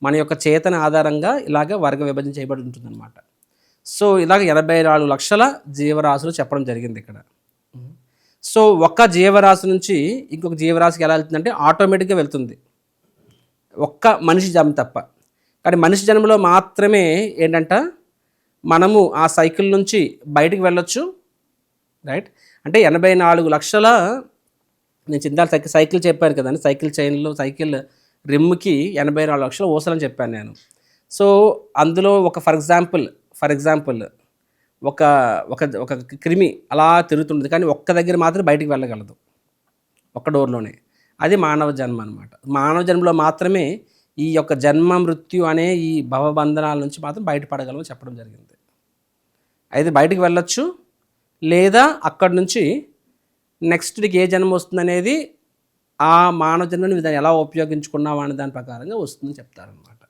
మన యొక్క చేతన ఆధారంగా ఇలాగ వర్గ విభజన చేయబడి ఉంటుందన్నమాట. సో ఇలాగ 84 లక్షల జీవరాశులు చెప్పడం జరిగింది ఇక్కడ. సో ఒక్క జీవరాశి నుంచి ఇంకొక జీవరాశికి ఎలా వెళ్తుందంటే ఆటోమేటిక్గా వెళ్తుంది, ఒక్క మనిషి జన్మ తప్ప. కానీ మనిషి జన్మలో మాత్రమే ఏంటంట మనము ఆ సైకిల్ నుంచి బయటికి వెళ్ళొచ్చు, రైట్. అంటే 84 లక్షల, నేను చిందాలు సైకిల్ చెప్పాను కదండి, సైకిల్ చైన్లో సైకిల్ రిమ్కి 84 లక్షల ఊసలని చెప్పాను నేను. సో అందులో ఒక ఫర్ ఎగ్జాంపుల్ ఒక ఒక ఒక క్రిమి అలా తిరుగుతుంది, కానీ ఒక్క దగ్గర మాత్రం బయటికి వెళ్ళగలదు, ఒక్క డోర్లోనే. అది మానవ జన్మ అనమాట. మానవ జన్మలో మాత్రమే ఈ యొక్క జన్మ మృత్యు అనే ఈ భవబంధనాల నుంచి మాత్రం బయటపడగలమని చెప్పడం జరిగింది. అయితే బయటికి వెళ్ళొచ్చు, లేదా అక్కడి నుంచి నెక్స్ట్కి ఏ జన్మ వస్తుందనేది ఆ మానవ జన్మని దాన్ని ఎలా ఉపయోగించుకున్నావు అనే దాని ప్రకారంగా వస్తుందని చెప్తారనమాట.